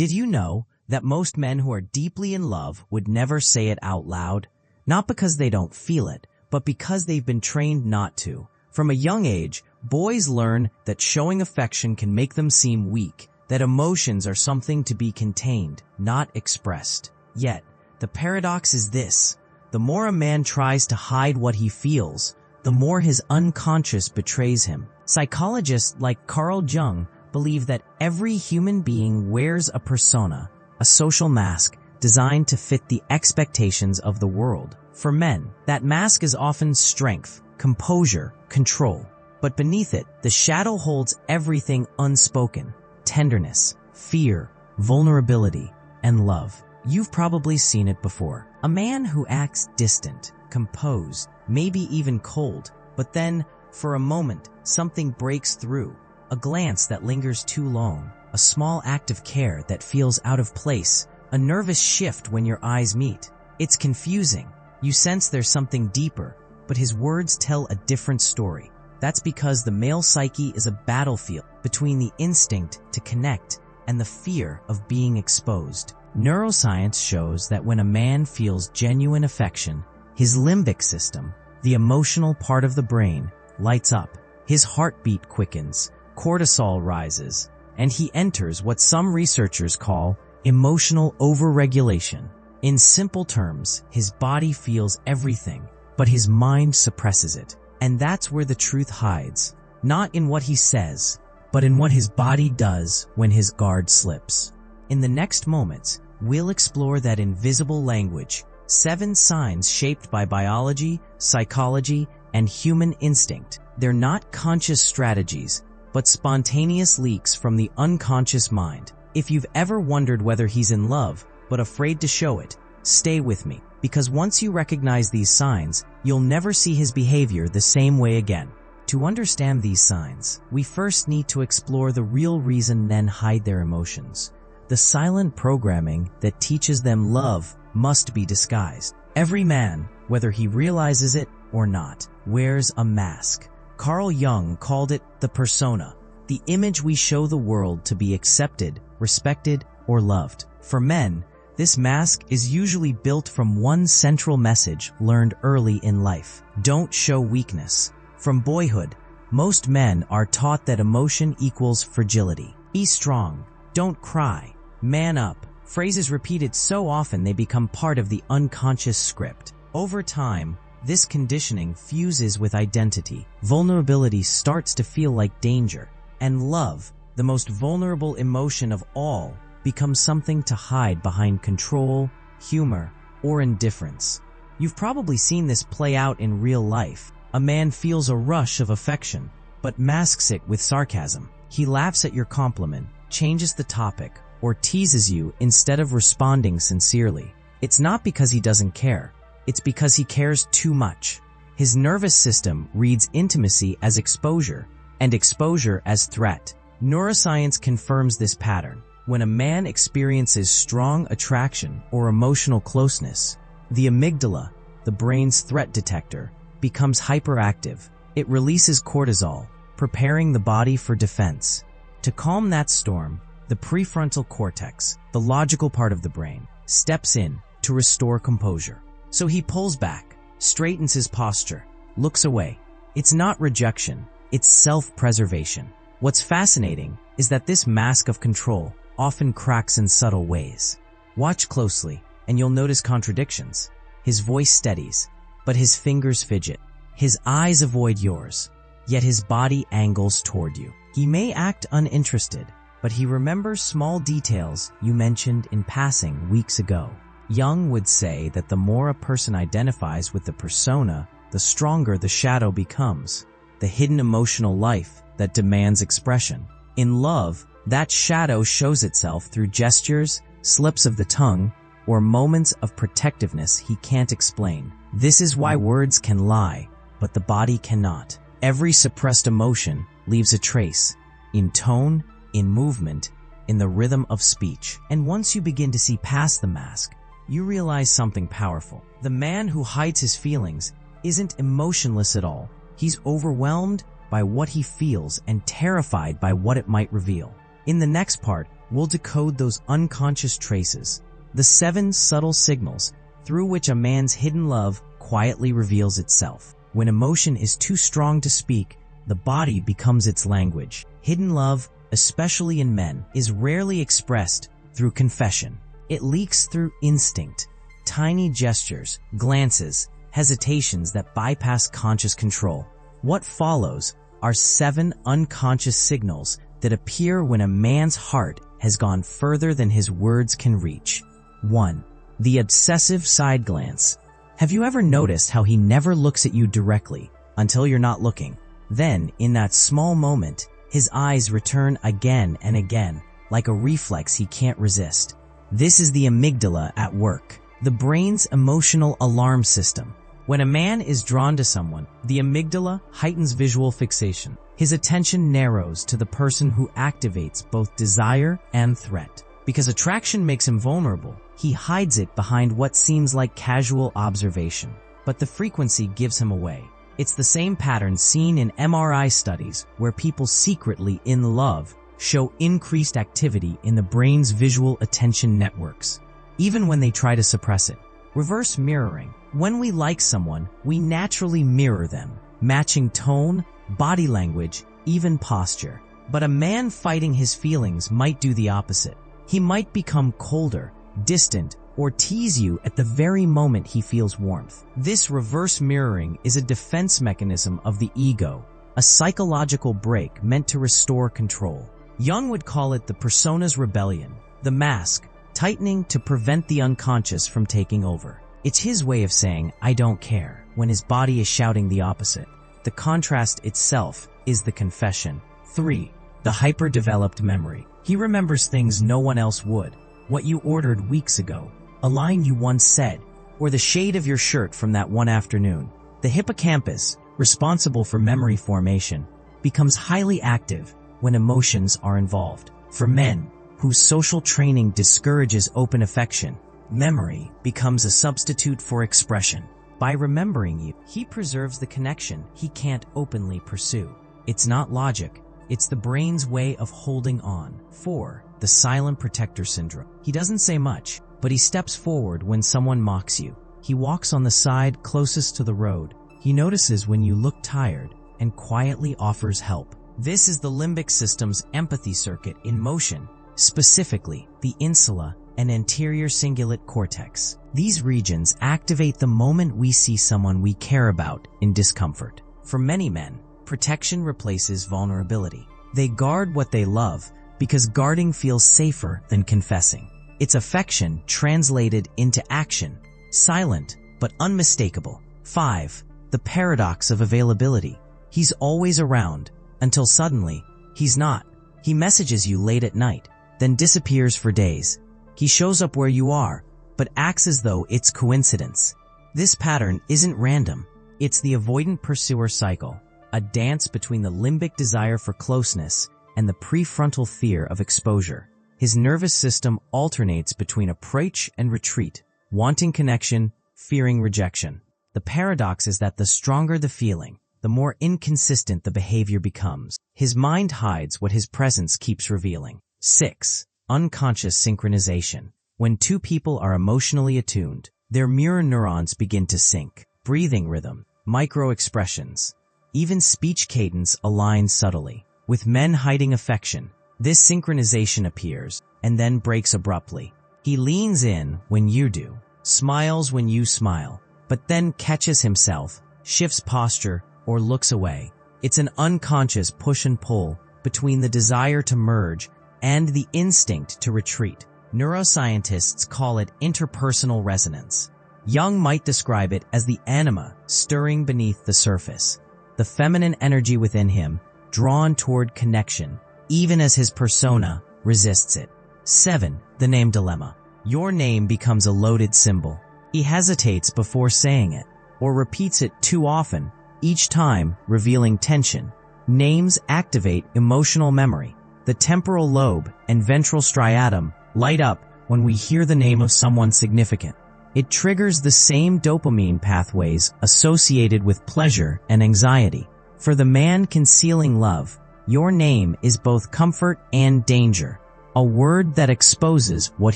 Did you know that most men who are deeply in love would never say it out loud? Not because they don't feel it, but because they've been trained not to. From a young age, boys learn that showing affection can make them seem weak, that emotions are something to be contained, not expressed. Yet, the paradox is this: the more a man tries to hide what he feels, the more his unconscious betrays him. Psychologists like Carl Jung believe that every human being wears a persona, a social mask designed to fit the expectations of the world. For men, that mask is often strength, composure, control. But beneath it, the shadow holds everything unspoken: tenderness, fear, vulnerability, and love. You've probably seen it before. A man who acts distant, composed, maybe even cold, but then, for a moment, something breaks through. A glance that lingers too long, a small act of care that feels out of place, a nervous shift when your eyes meet. It's confusing. You sense there's something deeper, but his words tell a different story. That's because the male psyche is a battlefield between the instinct to connect and the fear of being exposed. Neuroscience shows that when a man feels genuine affection, his limbic system, the emotional part of the brain, lights up. His heartbeat quickens, cortisol rises, and he enters what some researchers call emotional overregulation. In simple terms, his body feels everything, but his mind suppresses it. And that's where the truth hides, not in what he says, but in what his body does when his guard slips. In the next moments, we'll explore that invisible language, 7 signs shaped by biology, psychology, and human instinct. They're not conscious strategies, but spontaneous leaks from the unconscious mind. If you've ever wondered whether he's in love, but afraid to show it, stay with me, because once you recognize these signs, you'll never see his behavior the same way again. To understand these signs, we first need to explore the real reason men hide their emotions. The silent programming that teaches them love must be disguised. Every man, whether he realizes it or not, wears a mask. Carl Jung called it the persona, the image we show the world to be accepted, respected, or loved. For men, this mask is usually built from one central message learned early in life: don't show weakness. From boyhood, most men are taught that emotion equals fragility. Be strong, don't cry, man up. Phrases repeated so often they become part of the unconscious script. Over time, this conditioning fuses with identity. Vulnerability starts to feel like danger, and love, the most vulnerable emotion of all, becomes something to hide behind control, humor, or indifference. You've probably seen this play out in real life. A man feels a rush of affection, but masks it with sarcasm. He laughs at your compliment, changes the topic, or teases you instead of responding sincerely. It's not because he doesn't care. It's because he cares too much. His nervous system reads intimacy as exposure, and exposure as threat. Neuroscience confirms this pattern. When a man experiences strong attraction or emotional closeness, the amygdala, the brain's threat detector, becomes hyperactive. It releases cortisol, preparing the body for defense. To calm that storm, the prefrontal cortex, the logical part of the brain, steps in to restore composure. So he pulls back, straightens his posture, looks away. It's not rejection, it's self-preservation. What's fascinating is that this mask of control often cracks in subtle ways. Watch closely, and you'll notice contradictions. His voice steadies, but his fingers fidget. His eyes avoid yours, yet his body angles toward you. He may act uninterested, but he remembers small details you mentioned in passing weeks ago. Jung would say that the more a person identifies with the persona, the stronger the shadow becomes, the hidden emotional life that demands expression. In love, that shadow shows itself through gestures, slips of the tongue, or moments of protectiveness he can't explain. This is why words can lie, but the body cannot. Every suppressed emotion leaves a trace, in tone, in movement, in the rhythm of speech. And once you begin to see past the mask, you realize something powerful. The man who hides his feelings isn't emotionless at all. He's overwhelmed by what he feels and terrified by what it might reveal. In the next part, we'll decode those unconscious traces, the 7 subtle signals through which a man's hidden love quietly reveals itself. When emotion is too strong to speak, the body becomes its language. Hidden love, especially in men, is rarely expressed through confession. It leaks through instinct, tiny gestures, glances, hesitations that bypass conscious control. What follows are 7 unconscious signals that appear when a man's heart has gone further than his words can reach. 1. The obsessive side glance. Have you ever noticed how he never looks at you directly until you're not looking? Then, in that small moment, his eyes return again and again, like a reflex he can't resist. This is the amygdala at work, the brain's emotional alarm system. When a man is drawn to someone, the amygdala heightens visual fixation. His attention narrows to the person who activates both desire and threat. Because attraction makes him vulnerable, he hides it behind what seems like casual observation. But the frequency gives him away. It's the same pattern seen in MRI studies where people secretly in love show increased activity in the brain's visual attention networks, even when they try to suppress it. Reverse mirroring. When we like someone, we naturally mirror them, matching tone, body language, even posture. But a man fighting his feelings might do the opposite. He might become colder, distant, or tease you at the very moment he feels warmth. This reverse mirroring is a defense mechanism of the ego, a psychological break meant to restore control. Jung would call it the persona's rebellion, the mask, tightening to prevent the unconscious from taking over. It's his way of saying, "I don't care," when his body is shouting the opposite. The contrast itself is the confession. 3. The hyper-developed memory. He remembers things no one else would. What you ordered weeks ago, a line you once said, or the shade of your shirt from that one afternoon. The hippocampus, responsible for memory formation, becomes highly active when emotions are involved. For men whose social training discourages open affection, memory becomes a substitute for expression. By remembering you, he preserves the connection he can't openly pursue. It's not logic, it's the brain's way of holding on. 4. The silent protector syndrome. He doesn't say much, but he steps forward when someone mocks you. He walks on the side closest to the road. He notices when you look tired and quietly offers help. This is the limbic system's empathy circuit in motion, specifically the insula and anterior cingulate cortex. These regions activate the moment we see someone we care about in discomfort. For many men, protection replaces vulnerability. They guard what they love because guarding feels safer than confessing. It's affection translated into action, silent but unmistakable. 5. The paradox of availability. He's always around, until suddenly, he's not. He messages you late at night, then disappears for days. He shows up where you are, but acts as though it's coincidence. This pattern isn't random. It's the avoidant pursuer cycle, a dance between the limbic desire for closeness and the prefrontal fear of exposure. His nervous system alternates between approach and retreat, wanting connection, fearing rejection. The paradox is that the stronger the feeling, the more inconsistent the behavior becomes. His mind hides what his presence keeps revealing. 6. Unconscious synchronization. When two people are emotionally attuned, their mirror neurons begin to sync. Breathing rhythm, micro-expressions, even speech cadence align subtly. With men hiding affection, this synchronization appears and then breaks abruptly. He leans in when you do, smiles when you smile, but then catches himself, shifts posture, or looks away. It's an unconscious push and pull between the desire to merge and the instinct to retreat. Neuroscientists call it interpersonal resonance. Jung might describe it as the anima stirring beneath the surface, the feminine energy within him drawn toward connection, even as his persona resists it. 7. The name dilemma. Your name becomes a loaded symbol. He hesitates before saying it, or repeats it too often, each time revealing tension. Names activate emotional memory. The temporal lobe and ventral striatum light up when we hear the name of someone significant. It triggers the same dopamine pathways associated with pleasure and anxiety. For the man concealing love, your name is both comfort and danger. a word that exposes what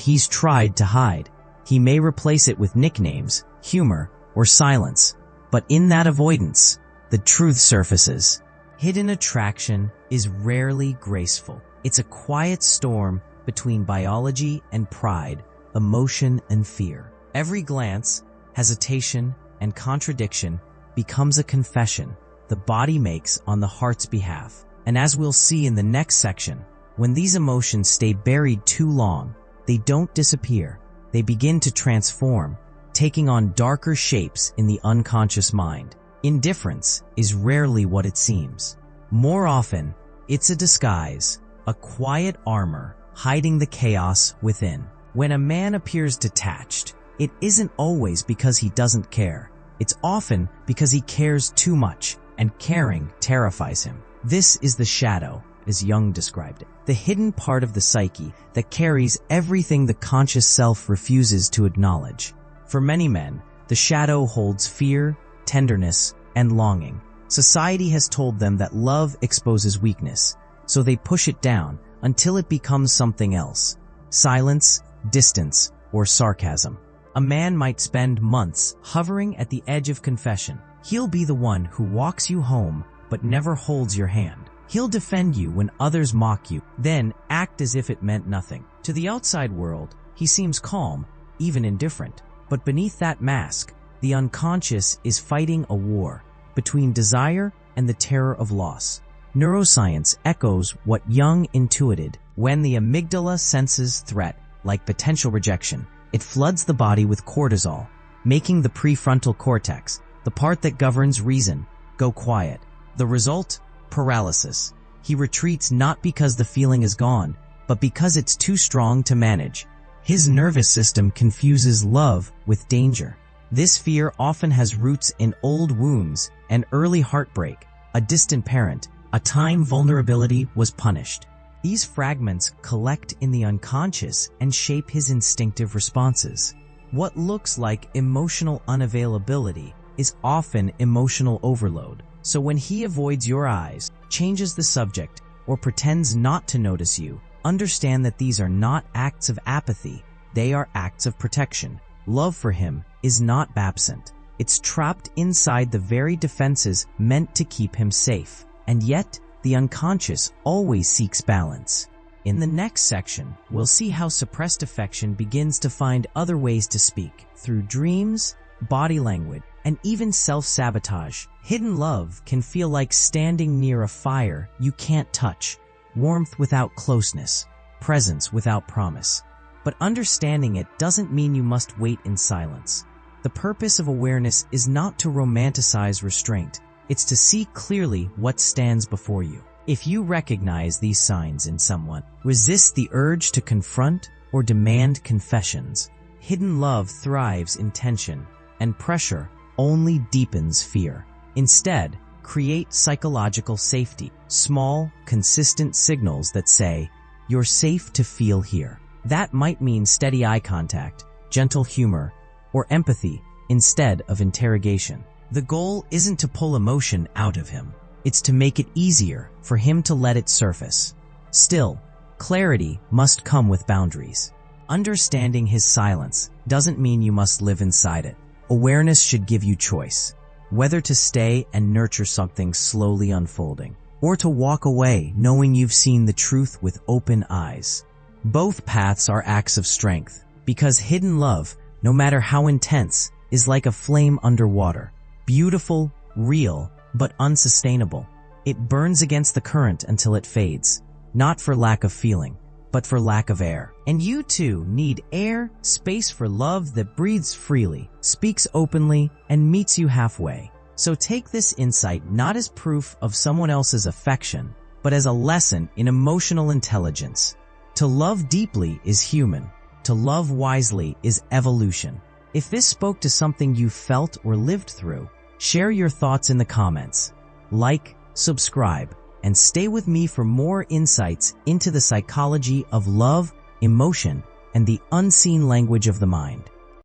he's tried to hide. He may replace it with nicknames, humor, or silence, but in that avoidance, the truth surfaces. Hidden attraction is rarely graceful. It's a quiet storm between biology and pride, emotion and fear. Every glance, hesitation, and contradiction becomes a confession the body makes on the heart's behalf. And as we'll see in the next section, when these emotions stay buried too long, they don't disappear. They begin to transform, taking on darker shapes in the unconscious mind. Indifference is rarely what it seems. More often, it's a disguise, a quiet armor hiding the chaos within. When a man appears detached, it isn't always because he doesn't care. It's often because he cares too much, and caring terrifies him. This is the shadow, as Jung described it, the hidden part of the psyche that carries everything the conscious self refuses to acknowledge. For many men, the shadow holds fear, tenderness, and longing. Society has told them that love exposes weakness, so they push it down until it becomes something else: silence, distance, or sarcasm. A man might spend months hovering at the edge of confession. He'll be the one who walks you home but never holds your hand. He'll defend you when others mock you, then act as if it meant nothing. To the outside world, he seems calm, even indifferent. But beneath that mask, the unconscious is fighting a war between desire and the terror of loss. Neuroscience echoes what Jung intuited. When the amygdala senses threat, like potential rejection, it floods the body with cortisol, making the prefrontal cortex, the part that governs reason, go quiet. The result? Paralysis. He retreats not because the feeling is gone, but because it's too strong to manage. His nervous system confuses love with danger. This fear often has roots in old wounds, an early heartbreak, a distant parent, a time vulnerability was punished. These fragments collect in the unconscious and shape his instinctive responses. What looks like emotional unavailability is often emotional overload. So when he avoids your eyes, changes the subject, or pretends not to notice you, understand that these are not acts of apathy, they are acts of protection. Love for him is not absent. It's trapped inside the very defenses meant to keep him safe. And yet, the unconscious always seeks balance. In the next section, we'll see how suppressed affection begins to find other ways to speak, through dreams, body language, and even self-sabotage. Hidden love can feel like standing near a fire you can't touch, warmth without closeness, presence without promise. But understanding it doesn't mean you must wait in silence. The purpose of awareness is not to romanticize restraint. It's to see clearly what stands before you. If you recognize these signs in someone, resist the urge to confront or demand confessions. Hidden love thrives in tension, and pressure only deepens fear. Instead, create psychological safety, small, consistent signals that say, "You're safe to feel here." That might mean steady eye contact, gentle humor, or empathy instead of interrogation. The goal isn't to pull emotion out of him. It's to make it easier for him to let it surface. Still, clarity must come with boundaries. Understanding his silence doesn't mean you must live inside it. Awareness should give you choice, whether to stay and nurture something slowly unfolding, or to walk away knowing you've seen the truth with open eyes. Both paths are acts of strength, because hidden love, no matter how intense, is like a flame underwater. Beautiful, real, but unsustainable. It burns against the current until it fades, not for lack of feeling, but for lack of air. And you too need air, space for love that breathes freely, speaks openly, and meets you halfway. So take this insight not as proof of someone else's affection, but as a lesson in emotional intelligence. To love deeply is human. To love wisely is evolution. If this spoke to something you felt or lived through, share your thoughts in the comments. Like, subscribe, and stay with me for more insights into the psychology of love, emotion, and the unseen language of the mind.